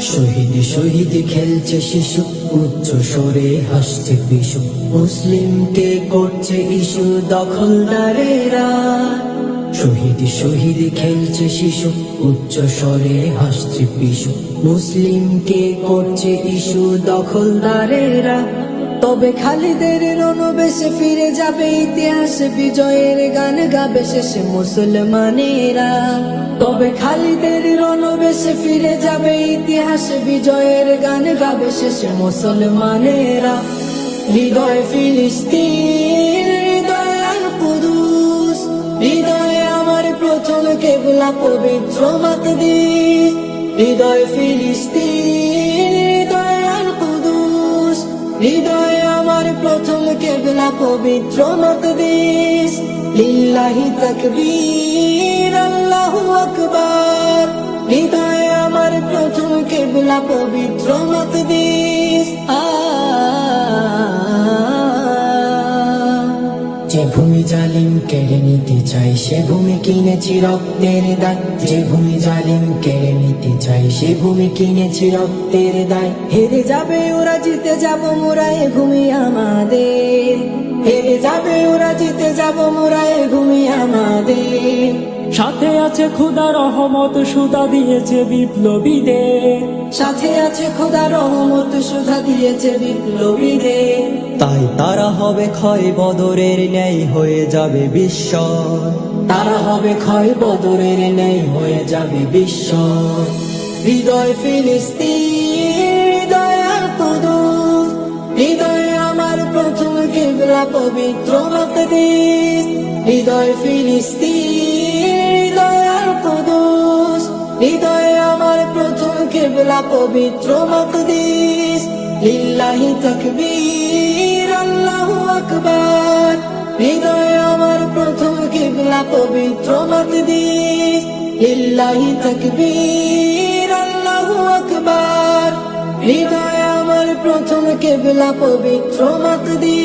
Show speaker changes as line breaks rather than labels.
শহীদ শহীদ খেলছে শিশু, উচ্চ স্বরে হাসছে পিশু, মুসলিমকে করছে ইস্যু দখলদারেরা। শহীদ শহীদ খেলছে শিশু, উচ্চ স্বরে হাসছে পিশু, মুসলিমকে করছে ইস্যু দখলদারেরা। তবে খালিদের রণবেশে ফিরে যাবে ইতিহাসে, বিজয়ের গান গাবে শেষে মুসলমানেরা। তবে খালিদের রণবেশে ফিরে যাবে ইতিহাসে, বিজয়ের গান গাবে শেষে মুসলমানেরা। হৃদয় ফিলিস্তিন, হৃদয় আল কুদুস, হৃদয়ে আমার প্রথম কেবলা পবিত্র মাকদিস। হৃদয় ফিলিস্তিন, হৃদয় আল কুদুস, হৃদয়ে আমার প্রথম কেবলা পবিত্র মাকদিস। লিল্লাহি তাকবীর, আল্লাহু আকবার, হৃদয়ে আমার প্রথম কেবলা পবিত্র মাকদিস। যে ভূমি জালিম কেড়ে নিতে চাই, সে ভূমি কিনেছি রক্তের দায়। যে ভূমি জালিম কেড়ে নিতে চাই, সে ভূমি কিনেছি রক্তের দায়। হেরে যাবে ওরা, জিতে যাব মোরা, এ ভূমি আমাদের। হেরে যাবে ওরা, জিতে যাব মোরা, এ ভূমি আমাদের।
সাথে আছে খোদা রহমত, সুধা দিয়েছে বিপ্লবীদের।
সাথে আছে খোদা রহমত, সুধা দিয়েছে বিপ্লবীদের।
তাই তারা হবে ক্ষয়, বদরের ন্যায় হয়ে যাবে বিশ্ব।
তারা হবে ক্ষয়, বদরের ন্যায় হয়ে যাবে বিশ্ব। হৃদয় ফিলিস্তিন, হৃদয় আল কুদুস, হৃদয়ে আমার প্রথম কিবলা পবিত্র মাকদিস। হৃদয় ফিলিস্তিন, হৃদয় আল কুদুস, হৃদয়ে আমার প্রথম কিবলা পবিত্র মাকদিস। লিল্লাহি তাকবীর, আল্লাহু আকবার, হৃদয়ে আমার প্রথম কিবলা পবিত্র মাকদিস। লিল্লাহি তাকবীর, আল্লাহু আকবার, হৃদয়ে আমার প্রথম কিবলা পবিত্র মাকদিস।